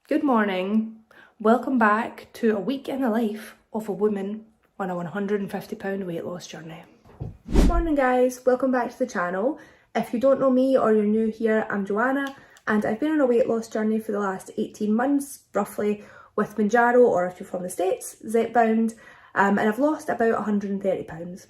Good morning. Welcome back to a week in the life of a woman on a 150-pound weight loss journey. Good morning guys, welcome back to the channel. If you don't know me or you're new here, I'm Joanna and I've been on a weight loss journey for the last 18 months, roughly, with Mounjaro, or if you're from the States, Zepbound, and I've lost about 130 pounds.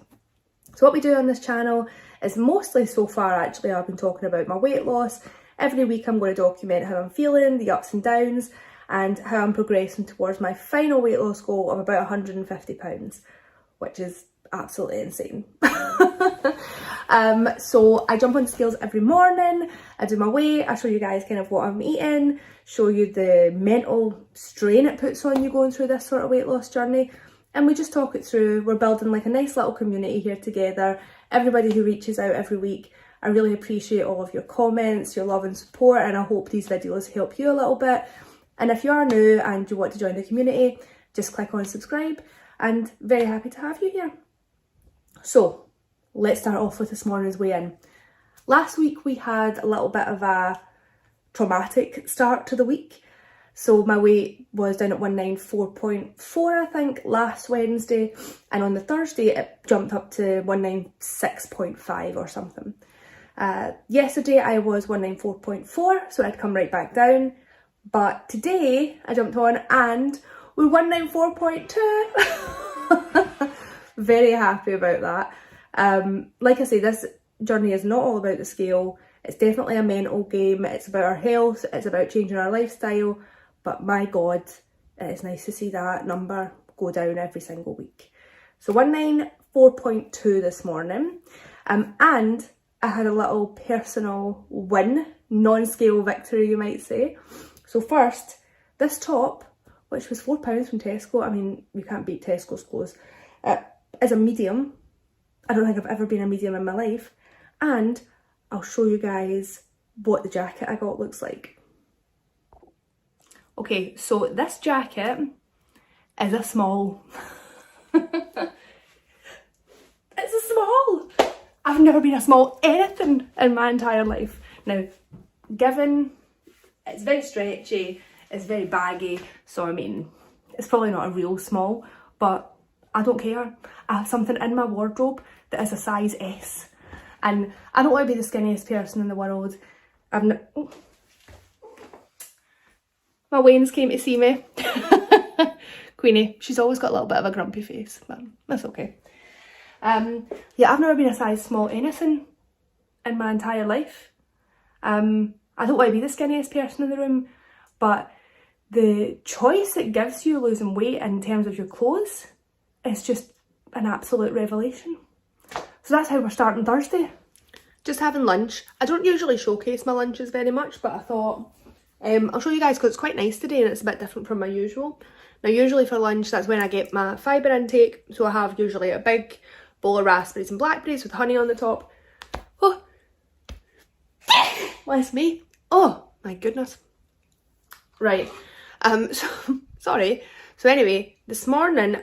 So what we do on this channel is mostly so far actually I've been talking about my weight loss. Every week I'm going to document how I'm feeling, the ups and downs, and how I'm progressing towards my final weight loss goal of about 150 pounds, which is absolutely insane. So I jump on scales every morning, I do my weight, I show you guys kind of what I'm eating, show you the mental strain it puts on you going through this sort of weight loss journey, and we just talk it through. We're building like a nice little community here together. Everybody who reaches out every week, I really appreciate all of your comments, your love and support, and I hope these videos help you a little bit. And if you are new and you want to join the community, just click on subscribe, and very happy to have you here. So let's start off with this morning's weigh-in. Last week we had a little bit of a traumatic start to the week. So my weight was down at 194.4 I think last Wednesday, and on the Thursday it jumped up to 196.5 or something. Yesterday I was 194.4, so I'd come right back down, but today I jumped on and we're 194.2. Very happy about that. Like I say, this journey is not all about the scale. It's definitely a mental game. It's about our health, it's about changing our lifestyle, but my god, it is nice to see that number go down every single week. So 194.2 this morning, and I had a little personal win, non-scale victory you might say. So first, this top, which was £4 from Tesco, I mean, you can't beat Tesco's clothes, is a medium. I don't think I've ever been a medium in my life, and I'll show you guys what the jacket I got looks like. Okay, so this jacket is a small. It's a small. I've never been a small anything in my entire life. Now, given it's very stretchy, it's very baggy, so I mean, it's probably not a real small, but I don't care. I have something in my wardrobe that is a size S, and I don't want to be the skinniest person in the world. My Wayne's came to see me. Queenie, she's always got a little bit of a grumpy face, but that's okay. Yeah, I've never been a size small anything in my entire life. I don't want to be the skinniest person in the room, but the choice it gives you losing weight in terms of your clothes is just an absolute revelation. So that's how we're starting Thursday. Just having lunch. I don't usually showcase my lunches very much, but I thought I'll show you guys because it's quite nice today and it's a bit different from my usual. Now usually for lunch that's when I get my fibre intake, so I have usually a big bowl of raspberries and blackberries with honey on the top. Oh, bless me. Oh my goodness. Right, sorry. So anyway, this morning,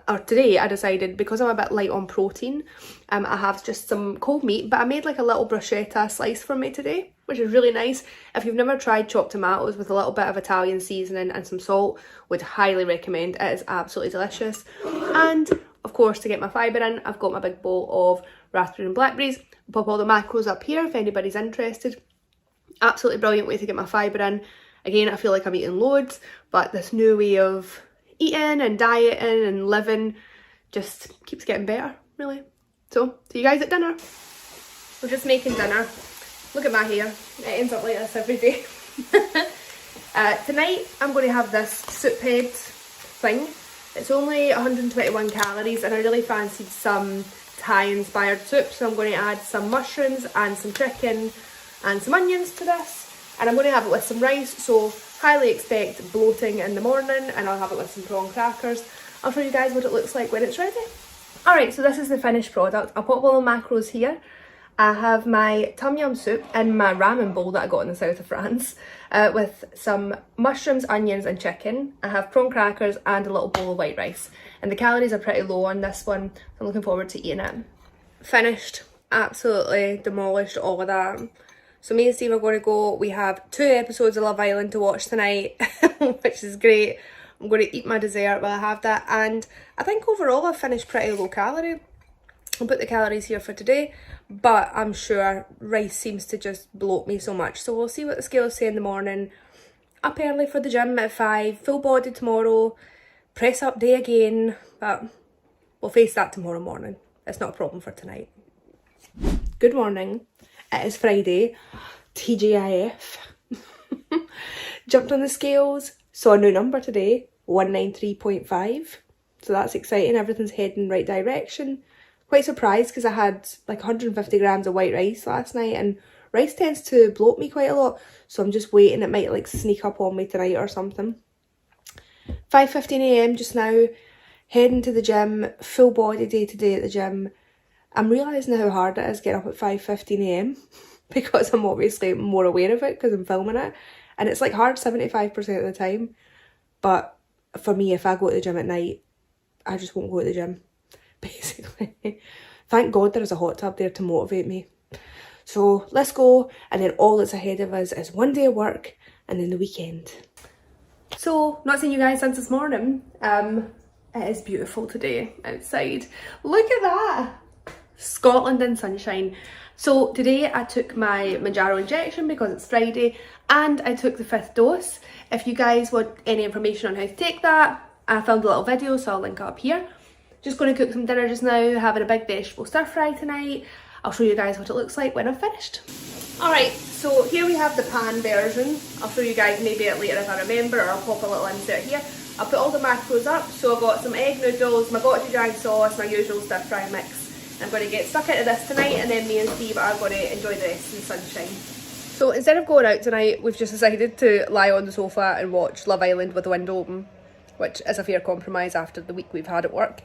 or today, I decided, because I'm a bit light on protein, I have just some cold meat, but I made like a little bruschetta slice for me today, which is really nice. If you've never tried chopped tomatoes with a little bit of Italian seasoning and some salt, would highly recommend. It is absolutely delicious. And of course, to get my fibre in, I've got my big bowl of raspberry and blackberries. I'll pop all the macros up here if anybody's interested. Absolutely brilliant way to get my fibre in. Again, I feel like I'm eating loads, but this new way of eating and dieting and living just keeps getting better, really. So, see you guys at dinner. We're just making dinner. Look at my hair. It ends up like this every day. Tonight, I'm going to have this soup head thing. It's only 121 calories, and I really fancied some Thai-inspired soup, so I'm going to add some mushrooms and some chicken and some onions to this. And I'm going to have it with some rice, so highly expect bloating in the morning, and I'll have it with some prawn crackers. I'll show you guys what it looks like when it's ready. Alright, so this is the finished product. I'll pop all the macros here. I have my tom yum soup in my ramen bowl that I got in the south of France, with some mushrooms, onions and chicken. I have prawn crackers and a little bowl of white rice. And the calories are pretty low on this one, so I'm looking forward to eating it. Finished. Absolutely demolished all of that. So me and Steve are going to go. We have 2 episodes of Love Island to watch tonight, which is great. I'm going to eat my dessert while I have that, and I think overall I've finished pretty low calorie. I'll put the calories here for today, but I'm sure rice seems to just bloat me so much. So we'll see what the scales say in the morning. Up early for the gym at 5, full body tomorrow, press up day again, but we'll face that tomorrow morning. It's not a problem for tonight. Good morning. It is Friday. TGIF. Jumped on the scales, saw a new number today, 193.5. So that's exciting, everything's heading in the right direction. Quite surprised because I had like 150 grams of white rice last night, and rice tends to bloat me quite a lot, so I'm just waiting, it might like sneak up on me tonight or something. 5:15 a.m. just now, heading to the gym, full body day today at the gym. I'm realising how hard it is getting up at 5:15 a.m. because I'm obviously more aware of it because I'm filming it, and it's like hard 75% of the time. But for me, if I go to the gym at night, I just won't go to the gym, basically. Thank God there is a hot tub there to motivate me. So let's go, and then all that's ahead of us is one day of work and then the weekend. So, not seen you guys since this morning. It is beautiful today outside. Look at that! Scotland in sunshine. So today I took my Mounjaro injection because it's Friday, and I took the 5th dose. If you guys want any information on how to take that, I filmed a little video, so I'll link it up here. Just going to cook some dinner just now, having a big vegetable stir fry tonight. I'll show you guys what it looks like when I'm finished. Alright, so here we have the pan version. I'll show you guys maybe it later if I remember, or I'll pop a little insert here. I'll put all the macros up. So I've got some egg noodles, my gochujang sauce, my usual stir fry mix. I'm going to get stuck into this tonight, and then me and Steve are going to enjoy the rest in the sunshine. So instead of going out tonight, we've just decided to lie on the sofa and watch Love Island with the window open, which is a fair compromise after the week we've had at work.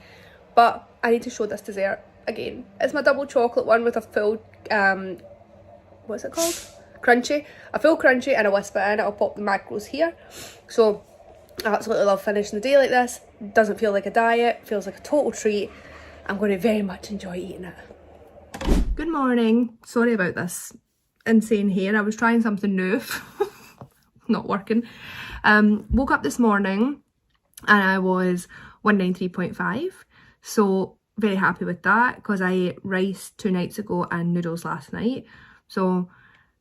But I need to show this dessert again. It's my double chocolate one with a full, what's it called? Crunchy. A full crunchy and a wisp in it. I'll pop the macros here. So I absolutely love finishing the day like this. Doesn't feel like a diet, feels like a total treat. I'm going to very much enjoy eating it. Good morning. Sorry about this insane hair. I was trying something new. Not working. Woke up this morning and I was 193.5. So very happy with that because I ate rice 2 nights ago and noodles last night. So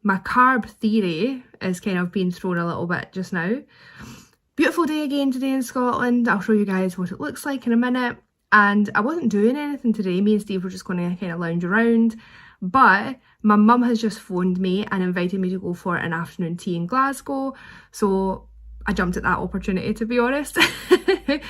my carb theory is kind of being thrown a little bit just now. Beautiful day again today in Scotland. I'll show you guys what it looks like in a minute. And I wasn't doing anything today. Me and Steve were just going to kind of lounge around. But my mum has just phoned me and invited me to go for an afternoon tea in Glasgow. So I jumped at that opportunity, to be honest. I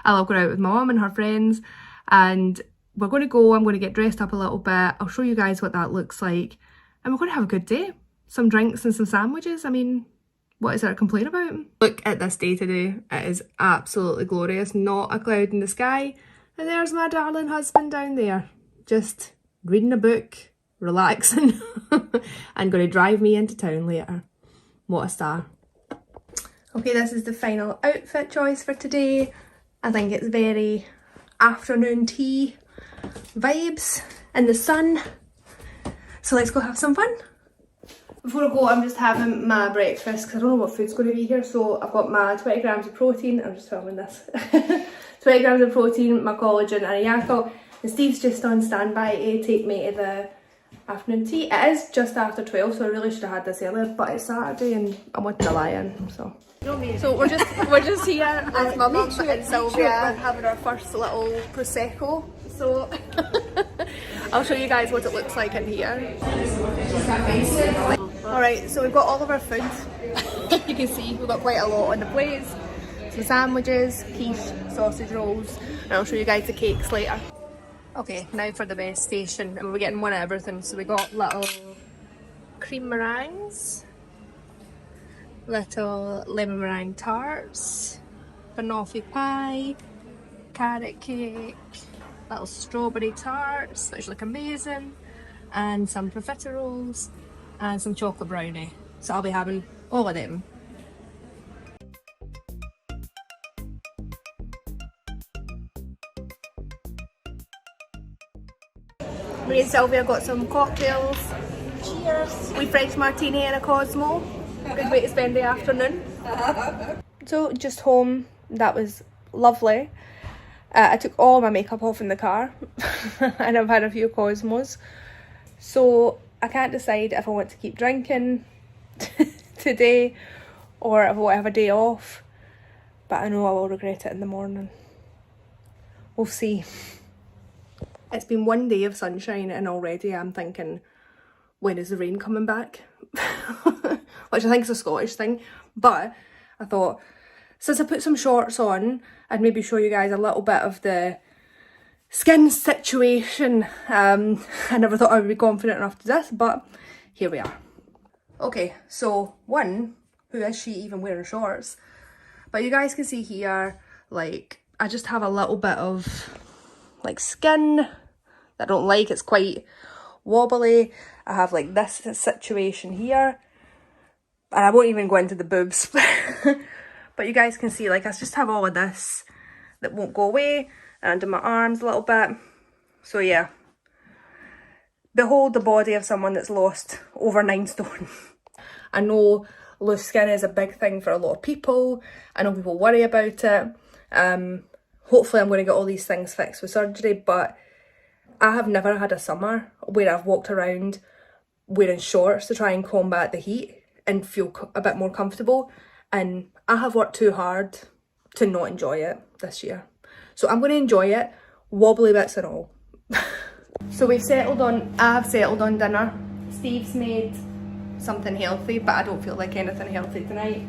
love going out with my mum and her friends. And we're going to go. I'm going to get dressed up a little bit. I'll show you guys what that looks like. And we're going to have a good day. Some drinks and some sandwiches. I mean, what is there to complain about? Look at this day today. It is absolutely glorious. Not a cloud in the sky. And there's my darling husband down there, just reading a book, relaxing, and going to drive me into town later. What a star. Okay, this is the final outfit choice for today. I think it's very afternoon tea vibes in the sun. So let's go have some fun. Before I go, I'm just having my breakfast because I don't know what food's going to be here. So I've got my 20 grams of protein. I'm just filming this. 20 grams of protein, my collagen and a Yakult. And Steve's just on standby to take me to the afternoon tea. It is just after 12, so I really should have had this earlier, but it's Saturday and I wanted to lie in, so. So we're just here with my mum and Sylvia having our first little prosecco. So I'll show you guys what it looks like in here. Alright, so we've got all of our food. You can see we've got quite a lot on the plates. Some sandwiches, quiche, sausage rolls, and I'll show you guys the cakes later. Okay, now for the best station, and we're getting one of everything. So we got little cream meringues, little lemon meringue tarts, banoffee pie, carrot cake, little strawberry tarts, which look amazing, and some profiteroles, and some chocolate brownie. So I'll be having all of them. Me and Sylvia got some cocktails. Cheers. Cheers. We French martini and a Cosmo. Good way to spend the afternoon. So just home, that was lovely. I took all my makeup off in the car and I've had a few Cosmos. So I can't decide if I want to keep drinking today or if I want to have a day off. But I know I will regret it in the morning. We'll see. It's been one day of sunshine and already I'm thinking, when is the rain coming back? Which I think is a Scottish thing. But I thought, since I put some shorts on, I'd maybe show you guys a little bit of the skin situation. I never thought I would be confident enough to this, but here we are. Okay, so one, who is she even wearing shorts? But you guys can see here, like, I just have a little bit of like skin that I don't like. It's quite wobbly. I have like this situation here, and I won't even go into the boobs. But you guys can see, like, I just have all of this that won't go away, and under my arms a little bit. So yeah, behold the body of someone that's lost over 9 stone. I know loose skin is a big thing for a lot of people. I know people worry about it. Hopefully I'm going to get all these things fixed with surgery, but I have never had a summer where I've walked around wearing shorts to try and combat the heat and feel a bit more comfortable. And I have worked too hard to not enjoy it this year. So I'm going to enjoy it, wobbly bits and all. So I have settled on dinner. Steve's made something healthy, but I don't feel like anything healthy tonight.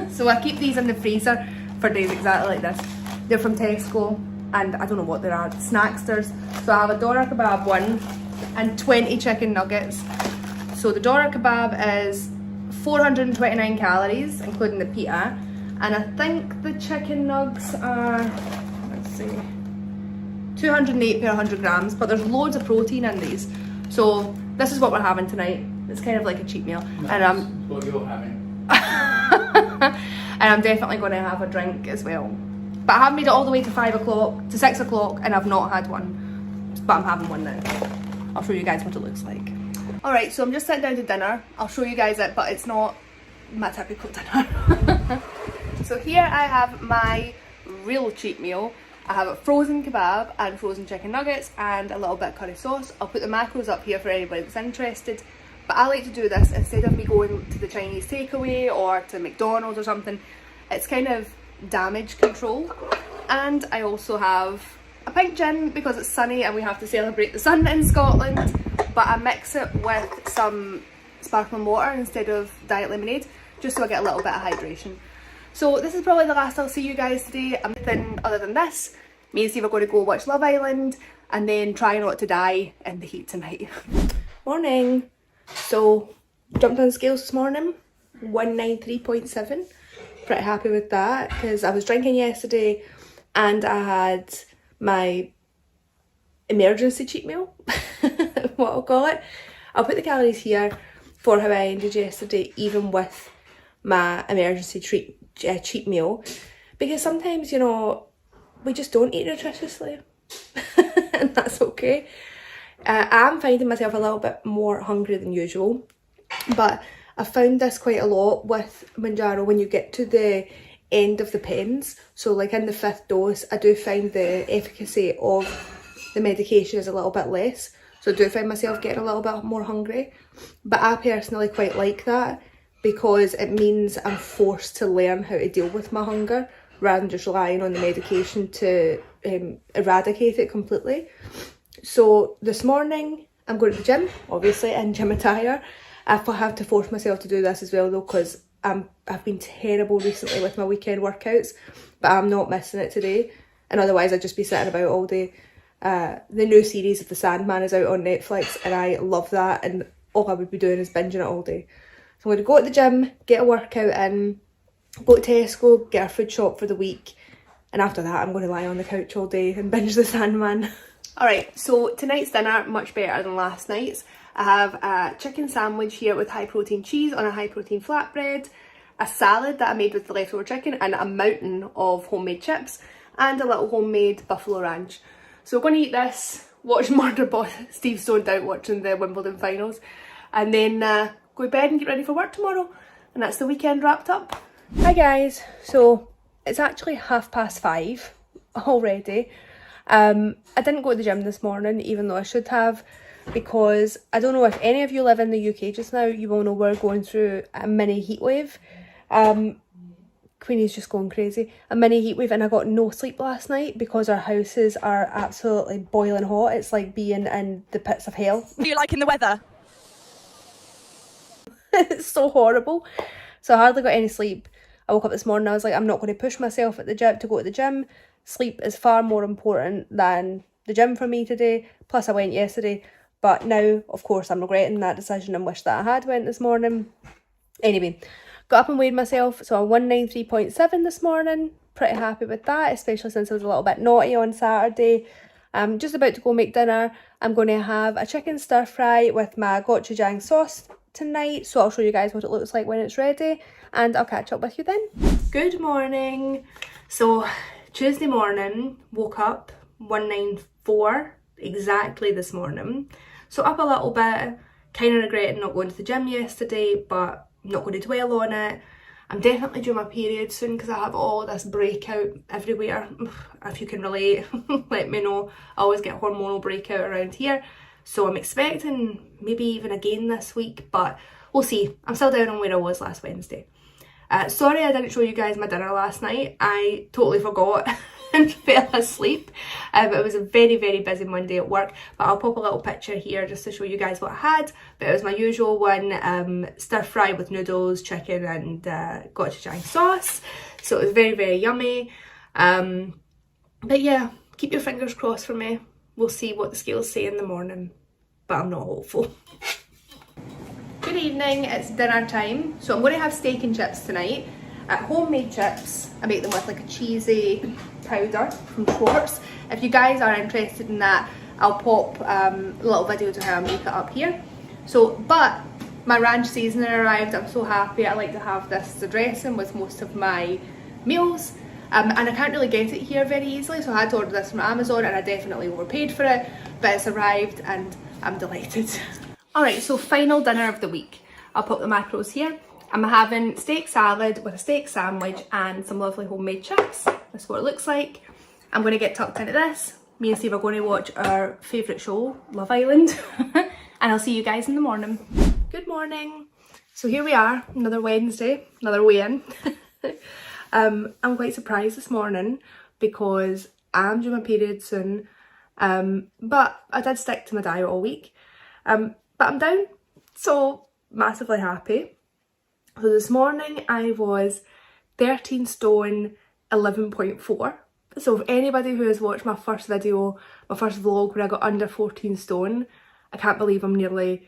So I keep these in the freezer for days exactly like this. They're from Tesco, and I don't know what they are, snacksters. So I have a doner kebab one and 20 chicken nuggets. So the doner kebab is 429 calories, including the pita, and I think the chicken nugs are, let's see, 208 per 100 grams, but there's loads of protein in these. So this is what we're having tonight. It's kind of like a cheat meal. That's what you're having. And I'm definitely going to have a drink as well. But I have made it all the way to 5 o'clock, to 6 o'clock, and I've not had one. But I'm having one now. I'll show you guys what it looks like. Alright, so I'm just sitting down to dinner. I'll show you guys it, but it's not my typical dinner. So here I have my real cheat meal. I have a frozen kebab and frozen chicken nuggets and a little bit of curry sauce. I'll put the macros up here for anybody that's interested. But I like to do this instead of me going to the Chinese takeaway or to McDonald's or something. It's kind of damage control. And I also have a pint gin because it's sunny and we have to celebrate the sun in Scotland. But I mix it with some sparkling water instead of diet lemonade, just so I get a little bit of hydration. So this is probably the last I'll see you guys today. Anything other than this, me and Steve are going to go watch Love Island and then try not to die in the heat tonight. Morning. So jumped on scales this morning, 193.7. Pretty happy with that because I was drinking yesterday and I had my emergency cheat meal, what I'll call it. I'll put the calories here for how I ended yesterday, even with my emergency cheat meal, because sometimes, you know, we just don't eat nutritiously and that's okay. I'm finding myself a little bit more hungry than usual, but I found this quite a lot with Mounjaro when you get to the end of the pens. So like in the 5th dose, I do find the efficacy of the medication is a little bit less. So I do find myself getting a little bit more hungry. But I personally quite like that because it means I'm forced to learn how to deal with my hunger rather than just relying on the medication to eradicate it completely. So this morning I'm going to the gym, obviously in gym attire. I have to force myself to do this as well though, because I've been terrible recently with my weekend workouts, but I'm not missing it today, and otherwise I'd just be sitting about all day. The new series of The Sandman is out on Netflix and I love that, and all I would be doing is binging it all day. So I'm going to go to the gym, get a workout in, go to Tesco, get our food shop for the week, and after that I'm going to lie on the couch all day and binge The Sandman. Alright, so tonight's dinner, much better than last night's. I have a chicken sandwich here with high protein cheese on a high protein flatbread, a salad that I made with the leftover chicken, and a mountain of homemade chips, and a little homemade buffalo ranch. So we're going to eat this, watch Murder Boss. Steve's zoned out watching the Wimbledon finals. and then go to bed and get ready for work tomorrow. And that's the weekend wrapped up. Hi guys, so it's actually 5:30 already. I didn't go to the gym this morning, even though I should have, because I don't know if any of you live in the UK just now, you will know we're going through a mini heat wave. Queenie's just going crazy. A mini heat wave, and I got no sleep last night because our houses are absolutely boiling hot. It's like being in the pits of hell. Do you liking the weather? It's so horrible. So I hardly got any sleep. I woke up this morning, I was like, I'm not going to push myself at the gym to go to the gym. Sleep is far more important than the gym for me today. Plus I went yesterday, but now of course I'm regretting that decision and wish that I had went this morning. Anyway, got up and weighed myself, so I'm 193.7 this morning. Pretty happy with that, especially since I was a little bit naughty on Saturday. I'm just about to go make dinner. I'm going to have a chicken stir fry with my gochujang sauce tonight, so I'll show you guys what it looks like when it's ready, and I'll catch up with you then. Good morning. So Tuesday morning, woke up 194 exactly this morning. So up a little bit, kind of regretting not going to the gym yesterday, but I'm not going to dwell on it. I'm definitely due my period soon because I have all this breakout everywhere. If you can relate, let me know. I always get hormonal breakout around here. So I'm expecting maybe even again this week, but we'll see. I'm still down on where I was last Wednesday. Sorry I didn't show you guys my dinner last night. I totally forgot and fell asleep. It was a very, very busy Monday at work, but I'll pop a little picture here just to show you guys what I had. But it was my usual one, stir fry with noodles, chicken and gochujang sauce. So it was very, very yummy. But yeah, keep your fingers crossed for me. We'll see what the scales say in the morning, but I'm not hopeful. Good evening, it's dinner time. So I'm going to have steak and chips tonight. Homemade chips. I make them with like a cheesy powder from Schwartz. If you guys are interested in that, I'll pop a little video to how I make it up here. So, but my ranch seasoning arrived. I'm so happy. I like to have this as a dressing with most of my meals. And I can't really get it here very easily, so I had to order this from Amazon, and I definitely overpaid for it, but it's arrived and I'm delighted. Alright, so final dinner of the week. I'll put the macros here. I'm having steak salad with a steak sandwich and some lovely homemade chips. This is what it looks like. I'm going to get tucked into this. Me and Steve are going to watch our favourite show, Love Island. And I'll see you guys in the morning. Good morning. So here we are, another Wednesday, another weigh-in. I'm quite surprised this morning because I'm due my period soon, but I did stick to my diet all week, but I'm down, so massively happy. So this morning I was 13 stone 11.4, so if anybody who has watched my first video, my first vlog where I got under 14 stone, I can't believe I'm nearly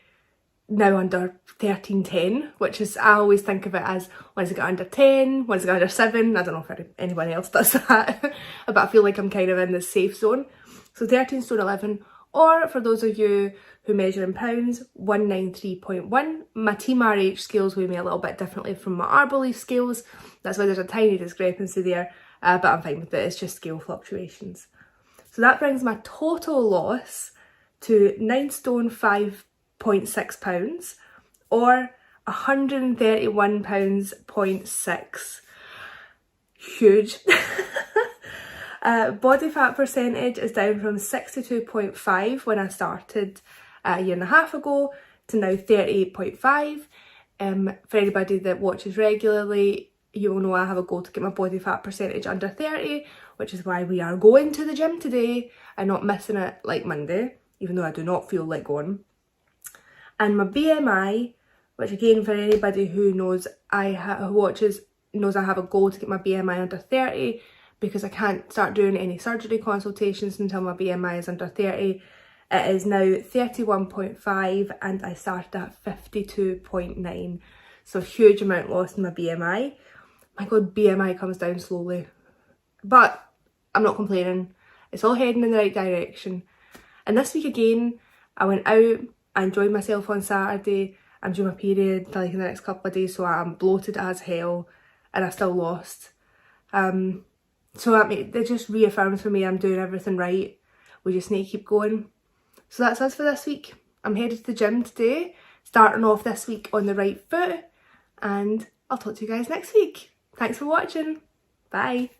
now under 13.10, which is, I always think of it as once I get under 10, once I get under 7, I don't know if anybody else does that, but I feel like I'm kind of in this safe zone. So 13 stone 11, or for those of you who measure in pounds, 193.1. My Team RH scales weigh me a little bit differently from my Arbolife scales, that's why there's a tiny discrepancy there, but I'm fine with it, it's just scale fluctuations. So that brings my total loss to 9 stone 5.6 pounds, or 131 pounds 0.6. Huge. Body fat percentage is down from 62.5 when I started a year and a half ago to now 38.5. For anybody that watches regularly, you will know I have a goal to get my body fat percentage under 30, which is why we are going to the gym today and not missing it like Monday, even though I do not feel like going. And my BMI, which again for anybody who knows who watches knows I have a goal to get my BMI under 30 because I can't start doing any surgery consultations until my BMI is under 30. It is now 31.5 and I started at 52.9. So a huge amount lost in my BMI. My god, BMI comes down slowly. But I'm not complaining. It's all heading in the right direction. And this week again, I went out, I enjoyed myself on Saturday. I'm due my period for like in the next couple of days, so I'm bloated as hell and I still lost. So it just reaffirms for me I'm doing everything right. We just need to keep going. So that's us for this week. I'm headed to the gym today starting off this week on the right foot, and I'll talk to you guys next week. Thanks for watching. Bye.